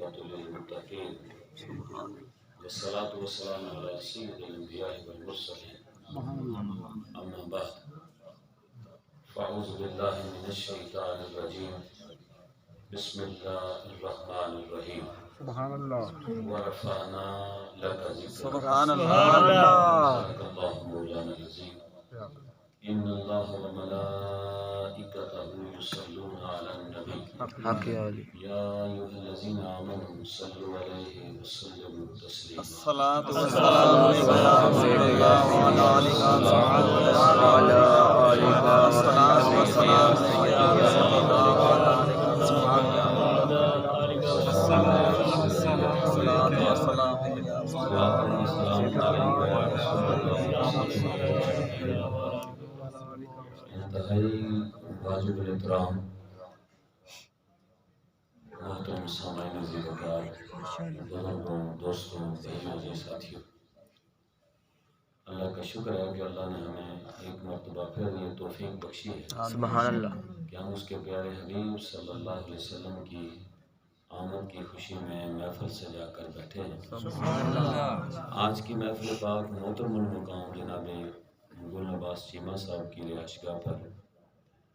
والعاقبة للمتقين والصلاة والسلام على سيد الأنبياء والمرسلين أما بعد فأعوذ بالله من الشيطان الرجيم بسم الله الرحمن الرحيم سبحان الله ورفعنا لك ذكرك سبحان الله صدق الله مولانا العظيم إن الله وملائكته يصلون على النبي يا أيها الذين آمنوا صلوا عليه وسلموا تسليما الصلاة والسلام عليك يا رسول الله وعلى آلك وعلى آلك الصلاة والسلام عليك يا رسول الله وعلى آلك الصلاة والسلام عليك يا رسول انتہائی واجب الاحترام محترم سامعین عزیز وقار بزرگوں دوستوں بھائیوں اور ساتھیوں، اللہ کا شکر ہے کہ اللہ نے ہمیں ایک مرتبہ پھر یہ توفیق بخشی ہے سبحان اللہ کہ ہم اس کے پیارے حبیب صلی اللہ علیہ وسلم کی آمد کی خوشی میں محفل سے جا کر بیٹھے ہیں۔ آج کی محفل پاک محترم المقام جناب گل عباس چیمہ صاحب کی رہائش گاہ پر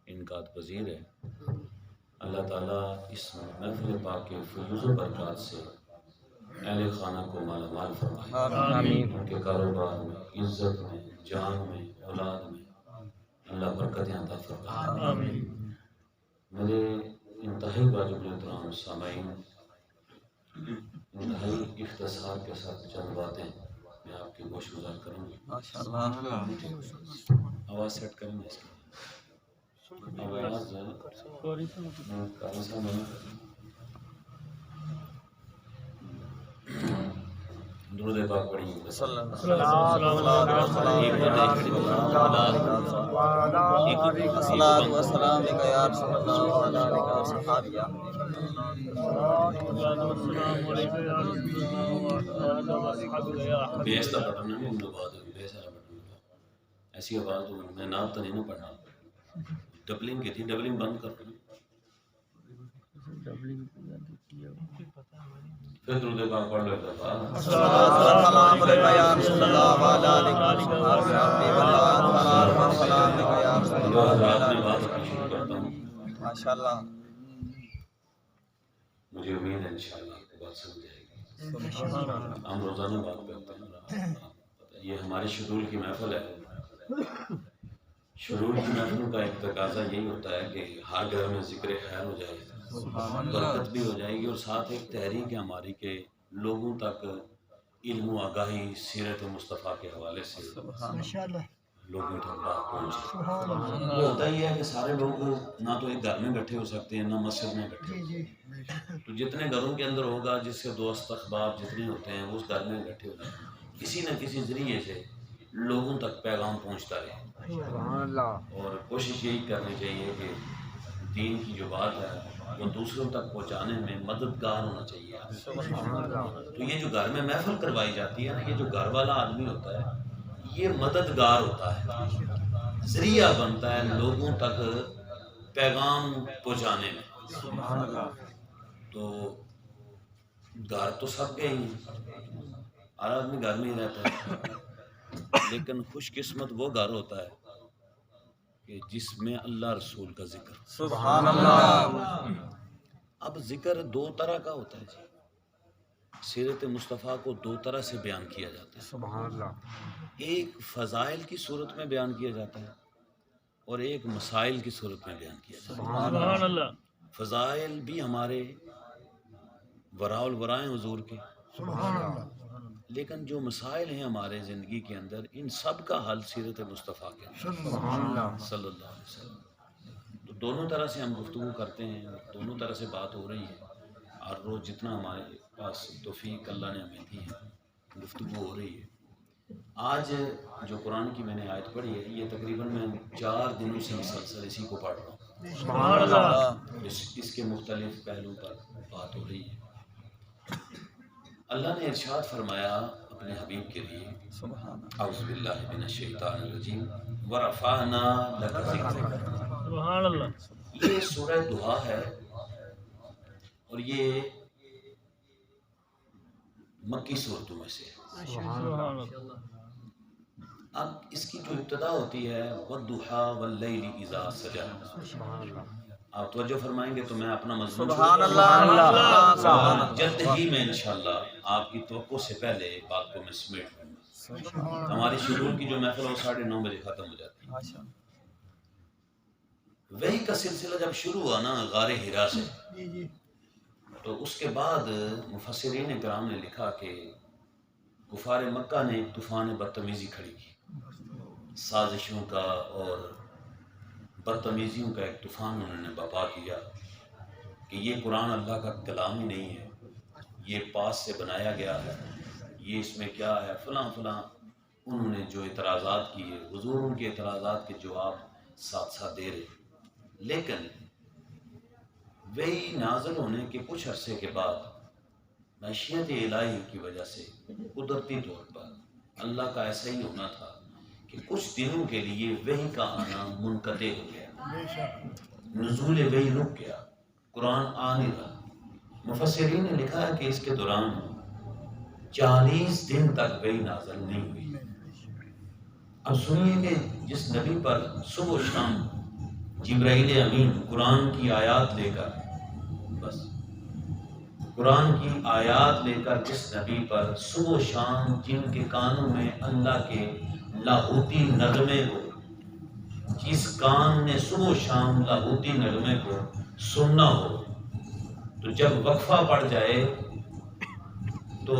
انعقاد پذیر ہے۔ اللہ تعالیٰ اس محفل پاک کے فیوز و برکات سے اہل خانہ کو مالا مال فرمائے، ان کے کاروبار میں، عزت میں، جان میں، اولاد میں اللہ برکتیں عطا فرمائے۔ میرے انتہائی واجب الاحترام سامعین، انتہائی اختصار کے ساتھ چند باتیں میں آپ کی گوش گزار کروں گی۔ ماشاءاللہ آواز سیٹ کریں گے اس کی آواز درود پاک پڑھیں گے۔ صلی اللہ الصلاة والسلام عليك يا رسول الله وعلى آلك وصحبه بیس کا بٹن ہے، ان بعد بیس والا بٹن ہے، ایسی آواز ہو میں نام تو نہیں نہ پڑھنا، ڈبلنگ کی تھی، ڈبلنگ بند کر دیں، پھر درود پاک پڑھ لو ایک دفعہ۔ السلام عليك يا رسول الله وعلى آلك وصحبه السلام عليك يا رسول جو الله حضرات وعلى میں آلك بات کرنا شروع کرتا ہوں، ماشاءاللہ مجھے امید ہے انشاءاللہ آپ کو بات سمجھ آئے گی۔ ہم روزانہ بات کرتے ہیں، یہ ہمارے شیڈول کی محفل ہے۔ شیڈول کی محفلوں کا ایک تقاضا یہی ہوتا ہے کہ ہر گھر میں ذکر خیر ہو جائے، برکت بھی ہو جائے گی، اور ساتھ ایک تحریک ہے ہماری کہ لوگوں تک علم و آگاہی سیرت مصطفیٰ کے حوالے سے لوگوں تک بات پہنچے۔ وہ ہوتا ہی ہے کہ سارے لوگ نہ تو ایک گھر میں بیٹھے ہو سکتے ہیں، نہ مسجد میں بیٹھے ہو سکتے ہیں، تو جتنے گھروں کے اندر ہوگا، جس کے دوست احباب جتنے ہوتے ہیں وہ اس گھر میں بیٹھے ہو جائیں، کسی نہ کسی ذریعے سے لوگوں تک پیغام پہنچتا رہے، اور کوشش یہی کرنی چاہیے کہ دین کی جو بات ہے وہ دوسروں تک پہنچانے میں مددگار ہونا چاہیے۔ تو یہ جو گھر میں محفل کروائی جاتی ہے نا، یہ جو گھر والا آدمی ہوتا ہے یہ مددگار ہوتا ہے، ذریعہ بنتا ہے لوگوں تک پیغام پہنچانے میں۔ تو گھر تو سب کے ہی ہیں، ہر آدمی گھر میں ہی رہتا ہے، لیکن خوش قسمت وہ گھر ہوتا ہے کہ جس میں اللہ رسول کا ذکر۔ سبحان اللہ اب ذکر دو طرح کا ہوتا ہے جی، سیرت مصطفیٰ کو دو طرح سے بیان کیا جاتا ہے۔ سبحان اللہ ایک فضائل کی صورت میں بیان کیا جاتا ہے، اور ایک مسائل کی صورت میں بیان کیا جاتا ہے۔ سبحان اللہ فضائل بھی ہمارے وراء الورا ہیں حضور کے، سبحان اللہ لیکن جو مسائل ہیں ہمارے زندگی کے اندر، ان سب کا حل سیرت مصطفیٰ کے اندر سبحان اللہ صلی اللہ علیہ وسلم۔ تو دونوں طرح سے ہم گفتگو کرتے ہیں، دونوں طرح سے بات ہو رہی ہے، ہر روز جتنا ہمارے پاس توفیق اللہ نے ہمیں دی ہے گفتگو ہو رہی ہے۔ آج جو قرآن کی میں نے آیت پڑھی ہے، یہ تقریباً میں 4 دنوں سے مسلسل اسی کو پڑھ رہا ہوں، سبحان اللہ اس کے مختلف پہلوؤں پر بات ہو رہی ہے۔ اللہ نے ارشاد فرمایا اپنے حبیب کے لیے، اعوذ باللہ من الشیطان الرجیم ورفعنا لک ذکرک۔ سبحان اللہ یہ سورہ دعا ہے، اور یہ مکی صورتوں میں سے ہے۔ اب اس کی جو ابتدا ہوتی ہے والضحیٰ واللیل اذا سجا، آپ توجہ فرمائیں گے تو میں اپنا مضمون سبحان اللہ اور جلد ہی میں انشاءاللہ آپ کی توقع سے پہلے بات کو میں سمیٹ لوں گا۔ ہماری شروع کی جو محفل وہ 9:30 بجے ختم ہو جاتی ہے۔ وحی کا سلسلہ جب شروع ہوا نا غار حرا سے، تو اس کے بعد مفسرین کرام نے لکھا کہ کفار مکہ نے ایک طوفان بدتمیزی کھڑی کی، سازشوں کا اور بدتمیزیوں کا ایک طوفان انہوں نے برپا کیا کہ یہ قرآن اللہ کا کلام ہی نہیں ہے، یہ پاس سے بنایا گیا ہے، یہ اس میں کیا ہے، فلاں فلاں انہوں نے جو اعتراضات کیے، حضور ان کے اعتراضات کے جواب ساتھ ساتھ دے رہے۔ لیکن وہی نازل ہونے کے کچھ عرصے کے بعد معیشت الہی کی وجہ سے قدرتی طور پر اللہ کا ایسا ہی ہونا تھا کہ کچھ دنوں کے لیے وحی کا آنا منقطع ہو گیا، نزول وحی رک گیا، قرآن آ نہیں رہا۔ مفسرین نے لکھا ہے کہ اس کے دوران 40 دن تک وحی نازل نہیں ہوئی۔ اب سنیے کہ جس نبی پر صبح و شام جبرائیل امین قرآن کی آیات لے کر، بس قرآن کی آیات لے کر جس نبی پر صبح و شام جن کے کانوں میں اللہ کے لاہوتی نغمے کو، جس کان نے صبح و شام لاہوتی نغمے کو سننا ہو، تو جب وقفہ پڑ جائے تو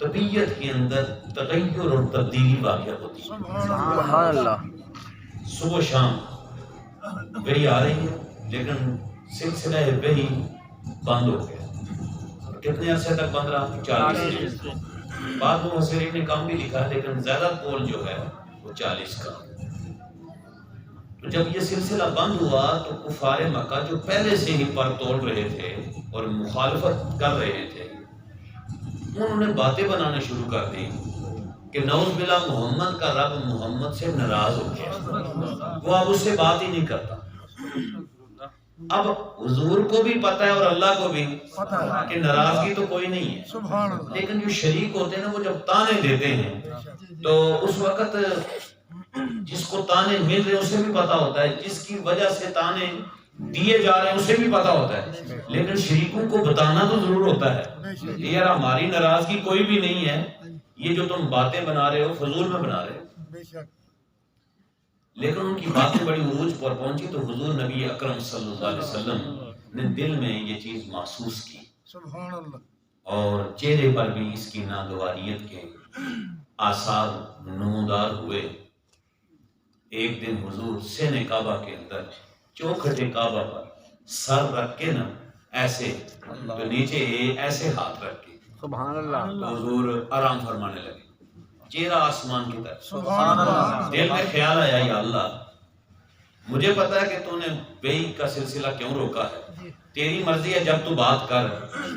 طبیعت کے اندر تغیر اور تبدیلی واقع ہوتی ہے۔ سبحان اللہ۔ صبح و شام وحی آ رہی ہے لیکن سلسلہ وحی بند ہو گیا۔ کتنے عرصے تک بند رہا؟ 40 دن۔ بعض مفسرین نے کم بھی لکھا لیکن زیادہ قول جو ہے وہ 40 کا۔ تو جب یہ سلسلہ بند ہوا تو کفار مکہ جو پہلے سے ہی پر توڑ رہے تھے اور مخالفت کر رہے تھے، انہوں نے باتیں بنانا شروع کر دی کہ نعوذ باللہ محمد کا رب محمد سے ناراض ہو گیا، وہ اب اس سے بات ہی نہیں کرتا۔ اب حضور کو بھی پتہ ہے اور اللہ کو بھی کہ ناراضگی تو کوئی نہیں ہے، لیکن جو شریک ہوتے ہیں نا وہ جب تانے دیتے ہیں تو اس وقت جس کو تانے مل رہے ہیں اسے بھی پتہ ہوتا ہے، جس کی وجہ سے تانے دیے جا رہے ہیں اسے بھی پتہ ہوتا ہے، لیکن شریکوں کو بتانا تو ضرور ہوتا ہے کہ یار ہماری ناراضگی کوئی بھی نہیں ہے، یہ جو تم باتیں بنا رہے ہو فضول میں بنا رہے ہو۔ لیکن ان کی باتیں بڑی عروج پر پہنچی تو حضور نبی اکرم صلی اللہ علیہ وسلم نے دل میں یہ چیز محسوس کی اور چہرے پر بھی اس کی ناگواریت کے آثار نمودار ہوئے۔ ایک دن حضور سین کعبہ کے اندر چوکھٹے کعبہ پر سر رکھ کے نا ایسے تو نیچے ایسے ہاتھ رکھ کے سبحان اللہ۔ تو حضور آرام فرمانے لگے، چہرہ آسمان کی طرف۔ سبحان اللہ۔ دل میں خیال آیا یا اللہ مجھے پتا ہے کہ تو نے وحی کا سلسلہ کیوں روکا ہے، تیری مرضی ہے، جب تو بات کر،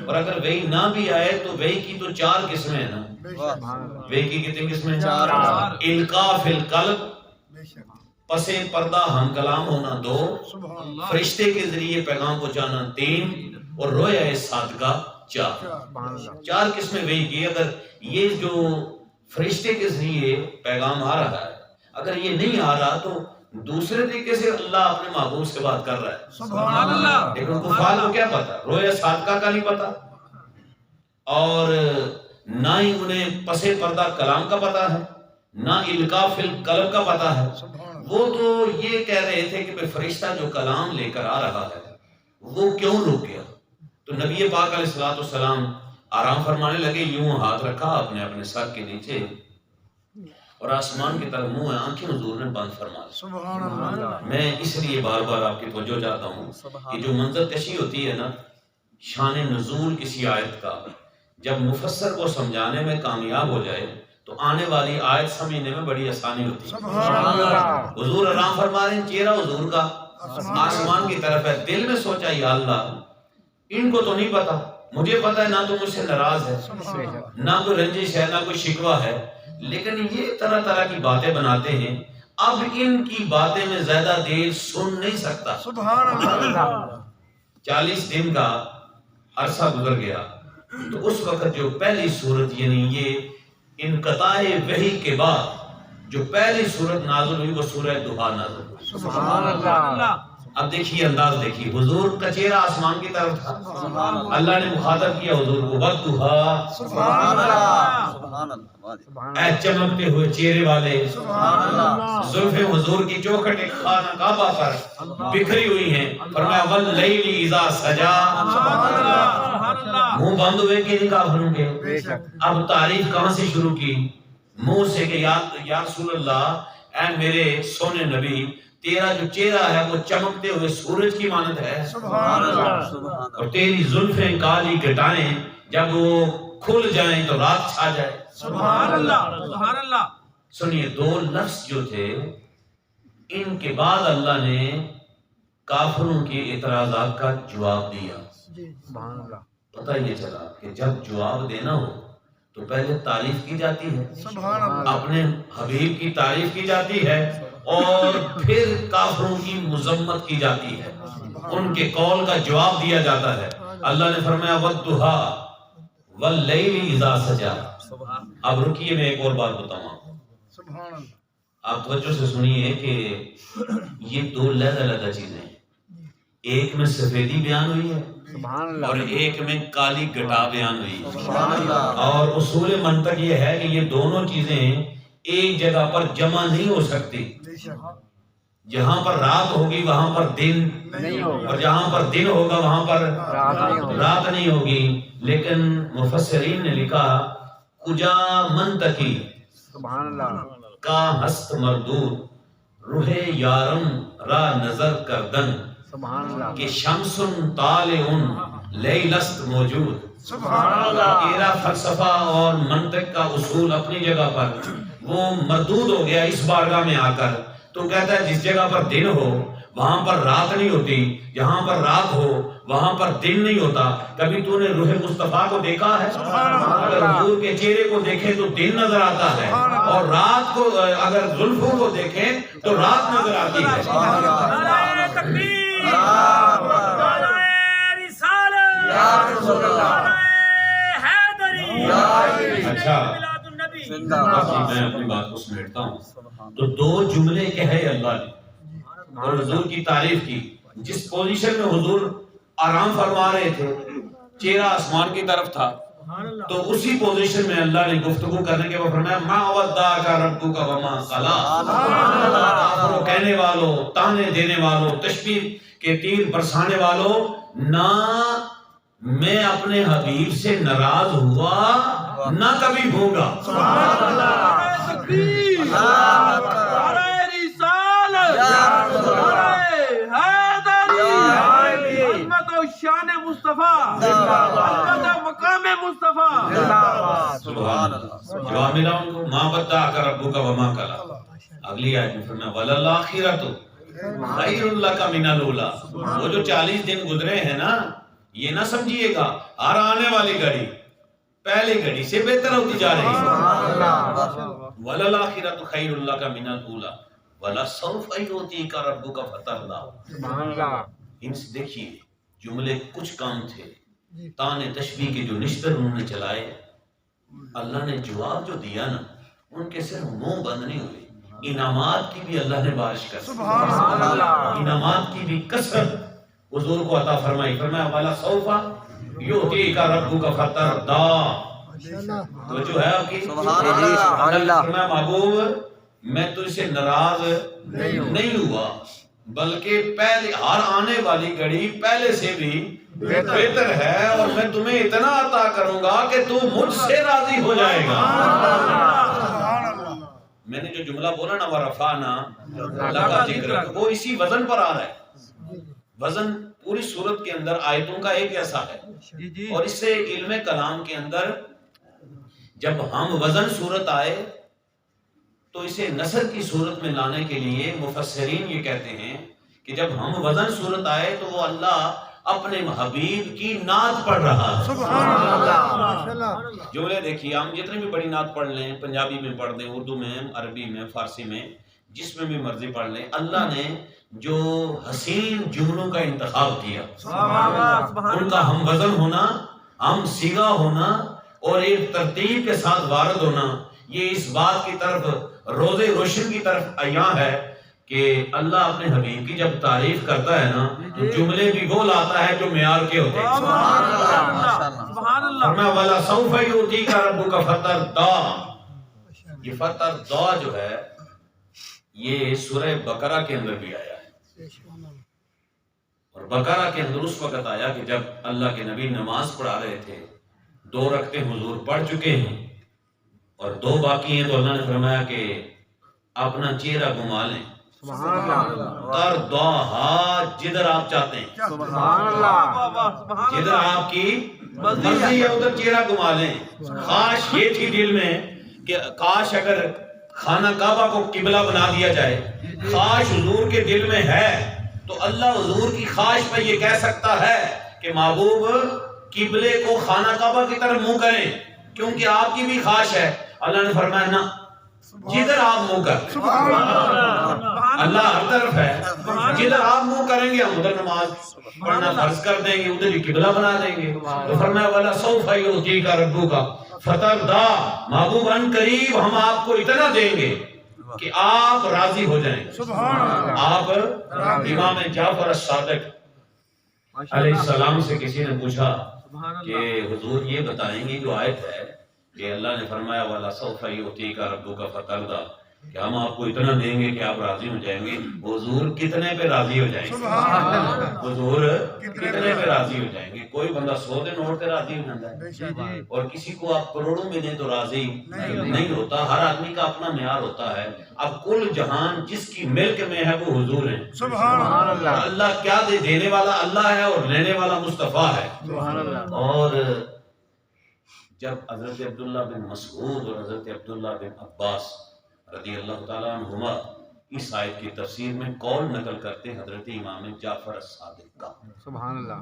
اور اگر وحی نہ بھی آئے تو وحی کی تو 4 قسمیں ہیں نا۔ وحی کی کتنی قسمیں؟ 4۔ القاء فی القلب، پس پردہ ہم کلام ہونا 2، فرشتے کے ذریعے پیغام پہنچانا 3، اور رویا صادقہ 4۔ 4 قسمیں وحی کی۔ اگر یہ جو فرشتے کے ذریعے پیغام آ رہا ہے اگر یہ نہیں آ رہا تو دوسرے طریقے سے اللہ اپنے محبوب سے بات کر رہا ہے۔ سبحان اللہ۔ لیکن کفار کو کیا پتا؟ رویا صادقہ کا نہیں پتا، اور نہ ہی انہیں پس پردہ کلام کا پتا ہے، نہ القاء فی القلب کا پتا ہے۔ وہ تو یہ کہہ رہے تھے کہ فرشتہ جو کلام لے کر آ رہا ہے وہ کیوں رک گیا؟ تو نبی پاک علیہ الصلوۃ والسلام آرام فرمانے لگے، یوں ہاتھ رکھا اپنے سر کے نیچے اور آسمان کی طرف منہ ہے، آنکھیں حضور نے بند فرما لی۔ سبحان اللہ۔ میں اس لیے بار بار آپ کی توجہ چاہتا ہوں کہ جو منظر کشی ہوتی ہے نا شان نزول کسی آیت کا، جب مفسر کو سمجھانے میں کامیاب ہو جائے تو آنے والی آیت سمجھنے میں بڑی آسانی ہوتی ہے۔ سبحان اللہ۔ حضور آرام فرما رہے ہیں، چہرہ حضور کا آسمان کی طرف ہے، دل میں سوچا یا اللہ ان کو تو نہیں پتا، مجھے پتا ہے نہ تو مجھ سے ناراض ہے، نہ کوئی رنجش ہے، نہ کوئی شکوہ ہے، لیکن یہ طرح طرح کی باتیں بناتے ہیں، اب ان کی باتیں میں زیادہ دیر سن نہیں سکتا۔ سبحان اللہ۔ 40 دن کا عرصہ گزر گیا، تو اس وقت جو پہلی صورت یعنی یہ انقطاع وحی کے بعد جو پہلی صورت نازل ہوئی وہ سورہ دہا نازل ہوئی. سبحان اللہ. اب دیکھیے انداز دیکھیے، حضور کا چہرہ آسمان کی طرف تھا، اللہ نے مخاطب کیا حضور کو وَالضُّحَىٰ، سبحان اللہ. سبحان اللہ. اے چمکتے ہوئے چہرے والے، سبحان اللہ. زلفیں حضور کی چوکھٹ خانہ کعبہ پر بکھری ہوئی ہیں. فرمایا وَاللَّيْلِ إِذَا سَجَىٰ. سبحان اللہ. منہ بند ہوئے کہ نہیں کافروں کے. بے شک. اب تعریف کہاں سے شروع کی؟ منہ سے کہ یا رسول اللہ، اے میرے سونے نبی، تیرا جو چہرہ ہے وہ چمکتے ہوئے سورج کی مانند ہے، سبحان اللہ. اور تیری زلفیں کالی گھٹائیں جب وہ کھل جائیں تو رات چھا جائے. سبحان اللہ. سبحان اللہ. سنیے، دو لفظ جو تھے ان کے بعد اللہ نے کافروں کے اعتراضات کا جواب دیا. سبحان اللہ. پتہ یہ چلا کہ جب جواب دینا ہو تو پہلے تعریف کی جاتی ہے، سبحان اللہ. اپنے حبیب کی تعریف کی جاتی ہے، اور پھر کافروں کی مذمت کی جاتی ہے، ان کے قول کا جواب دیا جاتا ہے. اللہ نے فرمایا وَالضُّحَىٰ وَاللَّيْلِ إِذَا سَجَىٰ. اب رکیے، میں ایک اور بات بتاؤں آپ کو. آپ توجہ سے سنیے کہ یہ دو علیحدہ چیزیں ہیں. ایک میں سفیدی بیان ہوئی ہے سبحان اللہ. اور ایک میں کالی گھٹا بیان ہوئی ہے. سبحان اللہ. اور اصول منطق یہ ہے کہ یہ دونوں چیزیں ایک جگہ پر جمع نہیں ہو سکتی. جہاں پر رات ہوگی وہاں پر دن نہیں ہوگا، اور جہاں پر دن ہوگا وہاں پر رات نہیں ہوگی. لیکن مفسرین نے لکھا کجا منطقی سبحان اللہ. کا ہست مردود روح یارم را نظر کردن سبحان اللہ. کہ شمس طالع لیلست موجود. سبحان اللہ. تیرا فلسفہ اور منطق کا اصول اپنی جگہ پر وہ مردود ہو گیا اس بارگاہ میں آ کر. تو کہتا ہے جس جگہ پر دن ہو وہاں پر رات نہیں ہوتی، جہاں پر رات ہو وہاں پر دن نہیں ہوتا. کبھی تو نے روح مصطفیٰ کو دیکھا ہے؟ اگر حضور کے چہرے کو دیکھیں تو دن نظر آتا ہے، اور رات کو اگر زلفوں کو دیکھیں تو رات نظر آتی ہے. نعرہ تکبیر، نعرہ رسالت، نعرہ حیدری. اچھا، زندہ میں اپنی بات کو سمیٹتا ہوں. تو دو جملے کہے اللہ نے اور حضور کی تعریف کی. جس پوزیشن میں حضور آرام فرما رہے تھے، چہرہ آسمان کی طرف تھا، تو اسی پوزیشن میں اللہ نے گفتگو کرنے کے بعد فرمایا ما ودعک ربک وما قلی. کہنے والوں، تانے دینے والوں، تشبیہ کے تیر برسانے والوں، نہ میں اپنے حبیب سے ناراض ہوا نہ کبھی ہوں گا. شان مصطفیٰ، مقام مصطفیٰ. سبحان اللہ. جواب ملا ان کو ما ودعک ربک وما قلی. اگلی آیت میں فرمایا وللآخرۃ خیر لک من الاولی. وہ جو 40 دن گزرے ہیں نا، یہ نہ سمجھیے گا ہر آنے والی گھڑی پہلی گھڑی سے بہتر ہوتی جا رہی ہے. وللآخرۃ خیر لک من الاولی ولسوف یعطیک ربک فترضی. ان سے دیکھیے جملے کچھ کام تھے، تانے تشبیہ کے جو نشتر انہوں نے چلائے، اللہ نے جواب جو دیا نا، ان کے صرف منہ بند نہیں ہوئے، انعامات کی بھی اللہ نے بارش کر دی. انعامات کی بھی کثرت حضور کو عطا فرمائی. فرمایا وَلَسَوْفَ یُعْطِیکَ رَبُّکَ فَتَرْضَىٰ. تو جو ہے آپ کی فرمایا محبوب میں تجھ سے ناراض نہیں ہوا، بلکہ پہلے ہر آنے والی گھڑی پہلے سے بھی بہتر ہے، اور میں تمہیں اتنا عطا کروں گا کہ تو مجھ سے راضی ہو جائے گا. میں نے جو جملہ بولا نا وَرَفَعْنَا لَكَ ذِكْرَكَ، وہ اسی وزن پر آ رہا ہے. وزن پوری صورت کے اندر آیتوں کا ایک ایسا ہے، اور اس سے علم کلام کے اندر جب ہم وزن صورت آئے تو اسے نثر کی صورت میں لانے کے لیے مفسرین یہ کہتے ہیں کہ جب ہم وزن صورت آئے تو وہ اللہ اپنے حبیب کی نعت پڑھ رہا ہے. سبحان اللہ. جملے دیکھیے، ہم جتنے بھی بڑی نعت پڑھ لیں، پنجابی میں پڑھ دیں، اردو میں، عربی میں، فارسی میں، جس میں بھی مرضی پڑھ لیں، اللہ نے جو حسین جملوں کا انتخاب کیا، ان کا ہم وزن ہونا ہم سیگا ہونا اور ایک ترتیب کے ساتھ وارد ہونا یہ اس بات کی طرف روز روشن کی طرف عیاں ہے کہ اللہ اپنے حبیب کی جب تعریف کرتا ہے نا تو جملے بھی وہ لاتا ہے جو معیار کے ہوتے ہیں. فرمایا وَلَا سَوْفَ يُؤْتِيكَ رَبُّكَ فَتَرْضَىٰ. یہ فترضا جو ہے یہ سورہ بقرہ کے اندر بھی آیا ہے، اور بقرہ کے اندر اس وقت آیا کہ جب اللہ کے نبی نماز پڑھا رہے تھے، 2 رکعتیں حضور پڑھ چکے ہیں اور 2 باقی ہیں، تو اللہ نے فرمایا کہ اپنا چہرہ گھما لیں، ترضاہا، جدھر آپ چاہتے ہیں، جدھر آپ کی مرضی ہے ادھر چہرہ گھما لیں. کاش یہ تھی دل میں کہ کاش اگر خانہ کعبہ کو قبلہ بنا دیا جائے، خواہش حضور کے دل میں ہے تو اللہ حضور کی خواہش پہ یہ کہہ سکتا ہے کہ محبوب قبلے کو خانہ کعبہ کی طرف منہ کریں کیونکہ آپ کی بھی خواہش ہے. اللہ نے فرمایا نہ، جدھر آپ منہ کر، اللہ ہر طرف ہے، جدھر آپ منہ کریں گے ہم ادھر نماز پڑھنا فرض کر دیں گے، ادھر ہی قبلہ بنا دیں گے. تو فرمایا وَلَا سَوْفَ يُؤْتِيكَ رَبُّكَ فَتَرْضَىٰ، محبوب ان قریب ہم آپ کو اتنا دیں گے کہ آپ راضی ہو جائیں. آپ امام جعفر الصادق علیہ السلام سے کسی نے پوچھا کہ حضور یہ بتائیں گے جو آیت ہے کہ اللہ نے فرمایا وَلَا سَوْفَ يُؤْتِيكَ رَبُّكَ فَتَرْضَىٰ، کہ ہم آپ کو اتنا دیں گے کہ آپ راضی ہو جائیں گے. حضور کتنے پہ راضی ہو جائیں گے؟ حضور کتنے پہ راضی ہو جائیں گے؟ کوئی بندہ 100 دے نوٹ پہ راضی ہو جاتا ہے اور کسی کو آپ کروڑوں میں دیں تو راضی نہیں ہوتا. ہر آدمی کا اپنا معیار ہوتا ہے. اب کل جہان جس کی ملک میں ہے وہ حضور ہیں. اللہ کیا دے، دینے والا اللہ ہے اور لینے والا مصطفیٰ ہے. اور جب حضرت عبداللہ بن مسعود اور حضرت عبداللہ بن عباس رضی اللہ تعالیٰ عنہما اس آیت کی تفسیر میں قول نقل کرتے ہیں حضرت امام جعفر الصادق کا. سبحان اللہ.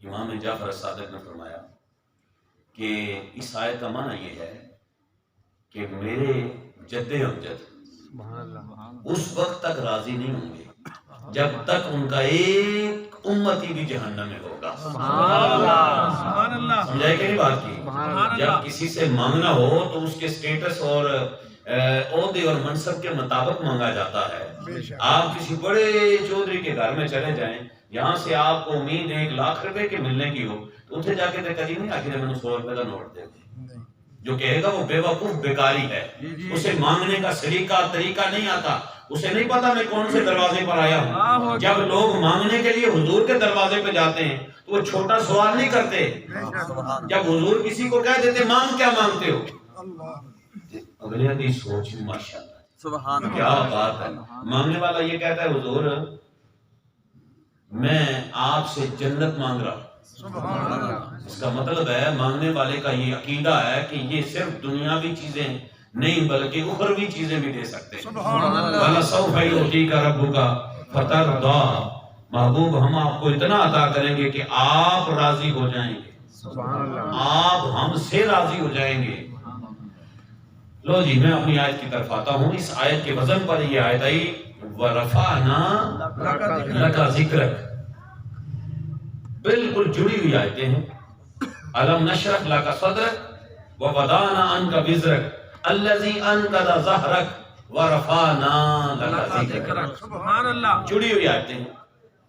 امام جعفر الصادق نے فرمایا کہ اس آیت کا معنی یہ ہے کہ میرے جد امجد اس وقت تک راضی نہیں ہوں گے جب تک ان کا ایک امتی بھی جہنم میں ہوگا. سمجھائے کہ نہیں بات کی؟ جب کسی سے مانگنا ہو تو اس کے سٹیٹس اور عہدے اور منصب کے مطابق مانگا جاتا ہے. آپ کسی بڑے چودھری کے گھر میں چلے جائیں، یہاں سے آپ کو امید 1 لاکھ روپے کے ملنے کی ہو تو اتنے جا کے دیکھا جی نہیں آخر میں نے 100 روپے کا نوٹ دے دیں. جو کہے گا وہ بے وقوف بیکاری ہے. اسے مانگنے کا طریقہ نہیں آتا. اسے نہیں پتا میں کون سے دروازے پر آیا ہوں. جب لوگ مانگنے کے لیے حضور کے دروازے پہ جاتے ہیں تو وہ چھوٹا سوال نہیں کرتے. جب حضور کسی کو کہہ دیتے مانگ کیا مانگتے ہو، اگلے کی سوچ ماشاءاللہ سبحان اللہ، کیا بات ہے. مانگنے والا یہ کہتا ہے حضور میں آپ سے جنت مانگ رہا ہوں. اس کا مطلب ہے مانگنے والے کا یہ عقیدہ ہے کہ یہ صرف دنیاوی چیزیں نہیں بلکہ اخروی چیزیں بھی دے سکتے ہیں. وَلَا سَوْفَ يُؤْتِيكَ رَبُّكَ فَتَرْضَىٰ، محبوب ہم آپ کو اتنا عطا کریں گے کہ آپ راضی ہو جائیں گے، آپ ہم سے راضی ہو جائیں گے. لو جی میں اپنی آیت کی طرف آتا ہوں. اس آیت کے وزن پر یہ آیت آئی وَرَفَعْنَا لَكَ ذِكْرَكَ، بالکل جڑی ہوئی آیتیں ہیں. أَلَمْ نَشْرَحْ لَكَ صَدْرَكَ وَوَضَعْنَا عَنْكَ وِزْرَكَ الَّذِي أَنقَضَ ظَهْرَكَ وَرَفَعْنَا لَكَ ذِكْرَكَ. سبحان اللہ. جڑی ہوئی آیتیں ہیں.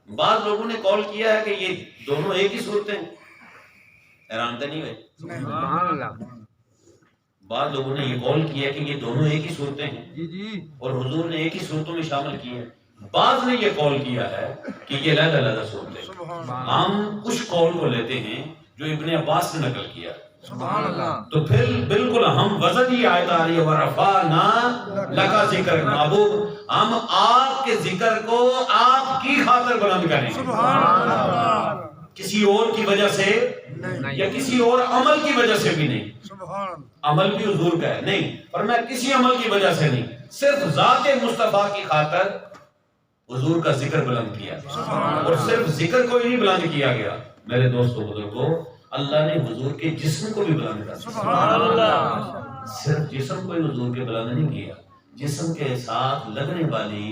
بعض لوگوں نے قول کیا ہے کہ یہ دونوں ایک ہی صورتیں ہیں. حیران تو نہیں ہوئے؟ سبحان اللہ. بعض لوگوں نے یہ قول کیا ہے کہ یہ دونوں ایک ہی صورتیں ہیں اور حضور نے ایک ہی صورتوں میں شامل کی ہے. بعض نے یہ قول کیا ہے کہ یہ علیحدہ علیحدہ صورتیں. ہم کچھ قول کو لیتے ہیں جو ابن عباس نے نقل کیا تو پھر بالکل ہم وزن ہی آیت آ رہی ہے وَرَفَعْنَا لَكَ ذِكْرَكَ، محبوب ہم آپ کے ذکر کو آپ کی خاطر بلند کریں کسی اور کی وجہ سے یا کسی اور عمل کی وجہ سے بھی نہیں. عمل بھی حضور کا ہے نہیں، پر میں کسی عمل کی وجہ سے نہیں، صرف ذات مصطفیٰ کی خاطر حضور کا ذکر بلند کیا. اور صرف ذکر کو ہی نہیں بلند کیا گیا میرے دوستوں بزرگوں، اللہ نے حضور کے جسم کو بھی بلند کر دیا. صرف جسم کو ہی حضور کے بلند نہیں کیا، جسم کے ساتھ لگنے والی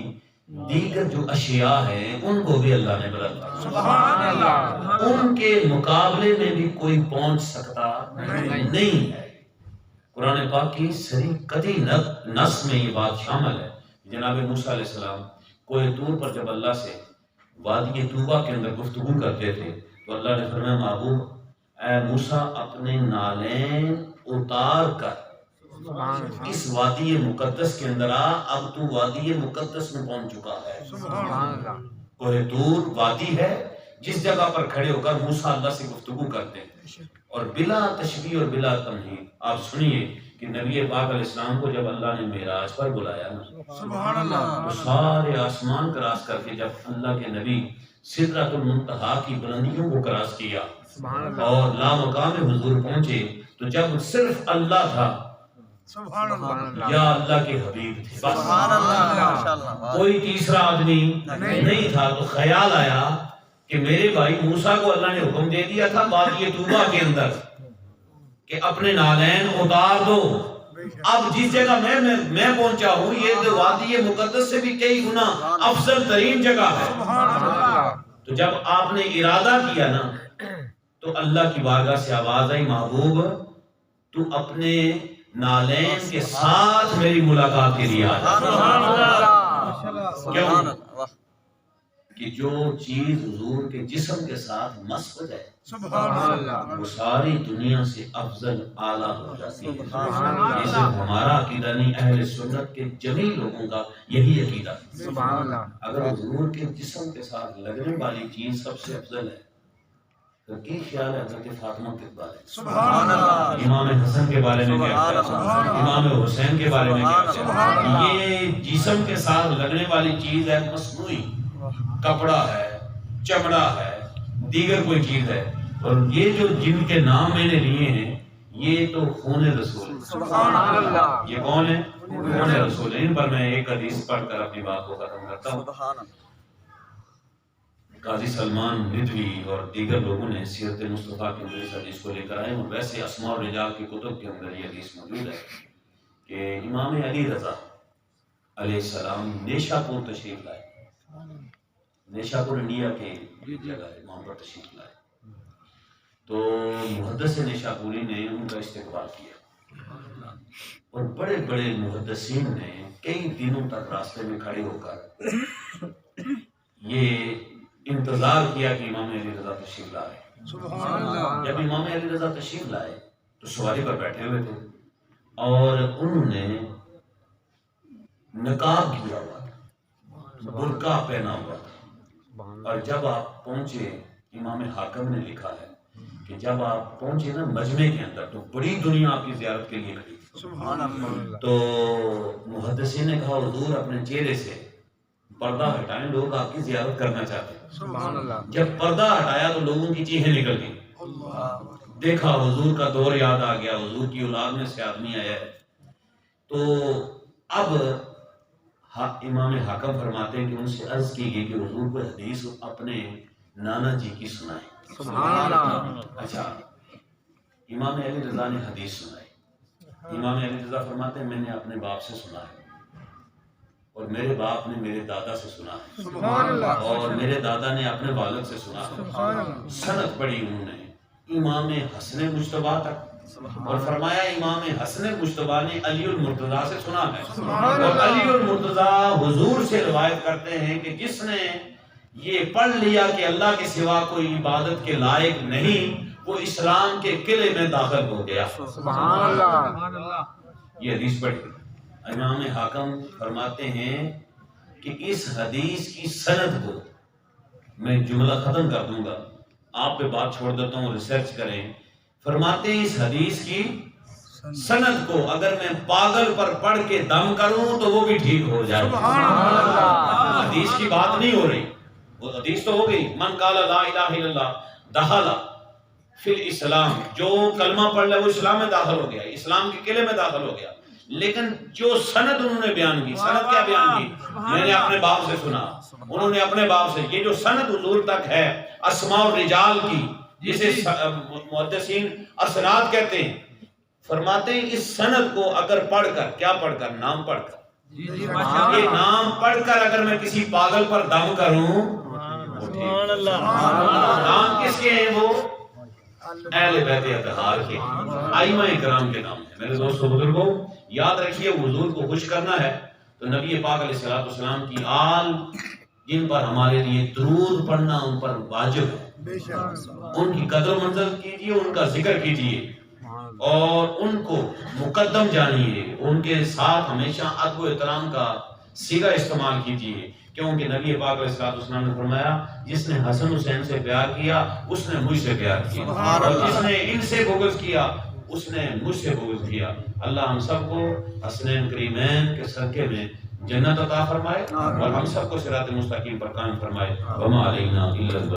دیگر جو اشیاء ہیں ان کو بھی اللہ نے بلند کیا، سبحان اللہ، ان کے مقابلے میں بھی کوئی پہنچ سکتا نہیں ہے۔ قرآن پاک کی صریح قطعی نص میں یہ بات شامل ہے۔ جناب موسیٰ علیہ السلام کوہ طور پر جب اللہ سے وادی طوبہ کے اندر گفتگو کرتے تھے تو اللہ نے فرمایا محبوب اے موسیٰ اپنے نالین اتار کر اس وادی مقدس کے اندر آ، اب تو وادی مقدس میں پہنچ چکا ہے۔ کوہ طور وادی ہے جس جگہ پر کھڑے ہو کر موسیٰ اللہ سے گفتگو کرتے ہیں، اور بلا تشبیہ اور بلا تمہید آپ سنیے کہ نبی پاک علیہ السلام کو جب اللہ نے معراج پر بلایا نا، سبحان اللہ، تو سارے آسمان کراس کر کے جب اللہ کے نبی سدرۃ المنتہا کی بلندیوں کو کراس کیا اور لامقام حضور پہنچے، تو جب صرف اللہ تھا، سبحان اللہ، یا اللہ کے حبیب تھے، بس سبحان اللہ، ماشاءاللہ، کوئی تیسرا آدمی نہیں تھا۔ تو خیال آیا کہ میرے بھائی موسیٰ کو اللہ نے حکم دے دیا تھا وادی طوبہ کے اندر کہ اپنے نالین اتار دو، اب جس جگہ میں پہنچا ہوں یہ تو وادی مقدس سے بھی کئی گنا افضل ترین جگہ ہے۔ تو جب آپ نے ارادہ کیا نا تو اللہ کی بارگاہ سے آواز آئی محبوب تو اپنے نالین کے ساتھ میری ملاقات کے لیے آیا۔ کیوں؟ کہ جو چیز حضور کے جسم کے ساتھ مس ہو جائے وہ ساری دنیا سے افضل اعلیٰ ہو جاتی ہے۔ یہ صرف ہمارا عقیدہ نہیں، اہل سنت کے جمیع لوگوں کا یہی عقیدہ ہے۔ اگر حضور کے جسم کے ساتھ لگنے والی چیز سب سے افضل ہے تو کی خیال ہے حضرت فاطمہ کے بارے میں، سبحان اللہ، امام حسن کے بارے میں کیا کہتے ہیں، امام حسین کے بارے میں کیا کہتے ہیں؟ یہ جسم کے ساتھ لگنے والی چیز ہے مصنوعی، کپڑا ہے، چمڑا ہے، دیگر کوئی چیز ہے، اور یہ جو جن کے نام میں نے لیے ہیں یہ تو خون رسول ہے۔ سبحان اللہ، یہ کون ہے؟ خون رسول ہے۔ ان پر میں ایک حدیث پڑھ کر اپنی بات کو ختم کرتا ہوں۔ سبحان اللہ، قاضی سلمان ندوی اور دیگر لوگوں نے سیرت مصطفیٰ کے اندر اس حدیث کو لے کر آئے، اور ویسے اسماء الرجال کی کتب کے اندر یہ حدیث موجود ہے کہ امام علی رضا علیہ السلام نیشا پور تشریف لائے۔ نیشا پور انڈیا کے جگہ ہے، وہاں پر تشریف لائے تو محدث نیشا پوری نے ان کا استقبال کیا، اور بڑے بڑے محدثین نے کئی دنوں تک راستے میں کھڑے ہو کر یہ انتظار کیا کہ امام علی رضا تشریف لائے۔ سبحان اللہ، جب امام علی رضا تشریف لائے تو سواری پر بیٹھے ہوئے تھے اور انہوں نے نقاب کیا ہوا تھا، برقع پہنا ہوا تھا، اور جب آپ پہنچے امام حاکم نے لکھا ہے کہ جب آپ پہنچے نا مجمع کے اندر تو بڑی دنیا آپ کی زیارت کے لیے کھڑی تھی۔ سبحان اللہ، تو محدثین نے کہا حضور اپنے چہرے سے پردہ ہٹائیں، لوگ آپ کی زیارت کرنا چاہتے ہیں۔ سبحان اللہ، جب پردہ ہٹایا تو لوگوں کی چیخیں نکل گئی، دیکھا حضور کا دور یاد آ گیا، حضور کی اولاد میں سے آدمی آیا ہے۔ تو اب امام حاکم فرماتے ہیں کہ ان سے عرض کی گئی کہ حضور کو حدیث اپنے نانا جی کی سنائیں۔ سبحان اللہ، اچھا، امام علی رضا نے حدیث سنائی۔ امام علی رضا فرماتے ہیں میں نے اپنے باپ سے سنا ہے، اور میرے باپ نے میرے دادا سے سنا ہے، سبحان اللہ، اور میرے دادا نے اپنے والد سے سنا ہے۔ سبحان اللہ، سند پڑھی انہوں نے امام حسن مجتبیٰ تک، اور فرمایا امام حسن مجتبیٰ نے علی المرتضیٰ سے سنا ہے، اور علی المرتضیٰ حضور سے روایت کرتے ہیں کہ جس نے یہ پڑھ لیا کہ اللہ کے سوا کوئی عبادت کے لائق نہیں، وہ اسلام کے قلعے میں داخل ہو گیا۔ سبحان اللہ، یہ حدیث پڑھی۔ امام حاکم فرماتے ہیں کہ اس حدیث کی سند کو میں جملہ ختم کر دوں گا، آپ پہ بات چھوڑ دیتا ہوں، ریسرچ کریں۔ فرماتے ہیں اس حدیث کی سند کو اگر میں پاگل پر پڑھ کے دم کروں تو وہ بھی ٹھیک ہو جائے۔ حدیث کی بات نہیں ہو رہی، وہ حدیث تو ہو گئی، من قال لا الہ الا اللہ دخل فی الاسلام، جو کلمہ پڑھ لے وہ اسلام میں داخل ہو گیا، اسلام کے قلعے میں داخل ہو گیا۔ لیکن جو سند انہوں نے بیان کی، سند کیا بیان کی؟ میں نے اپنے باپ سے سنا، انہوں نے اپنے باپ سے۔ یہ جو سند حضور تک ہے اسماء الرجال کی، جسے محدثین اسناد کہتے ہیں، فرماتے ہیں اس سند کو اگر پڑھ کر، کیا پڑھ کر؟ نام پڑھ کر، یہ نام پڑھ کر اگر میں کسی پاگل پر دم کروں، نام کس کے ہیں؟ وہ اہل بیت اطہار کے، ائمہ کرام کے نام ہیں۔ میرے دوستو بزرگوں، یاد رکھیے حضور کو خوش کرنا ہے تو نبی پاک علیہ الصلوۃ والسلام کی آل جن پر ہمارے لیے درود پڑھنا ان پر واجب ہے، ان کی قدر و منزلت کیجیے، ان کا ذکر کیجیے اور ان کو مقدم جانیے، ان کے ساتھ ہمیشہ ادب و احترام کا صیغہ استعمال کیجیے، کیونکہ نبی پاک علیہ الصلوۃ والسلام نے فرمایا جس نے حسن حسین سے پیار کیا اس نے مجھ سے پیار کیا، اور جس نے ان سے بغض کیا اس نے مجھ سے بغض کیا۔ اللہ ہم سب کو حسنین کریمین کے صدقے میں جنت عطا فرمائے اور ہم سب کو صراط مستقیم پر قائم فرمائے۔ وما علینا الا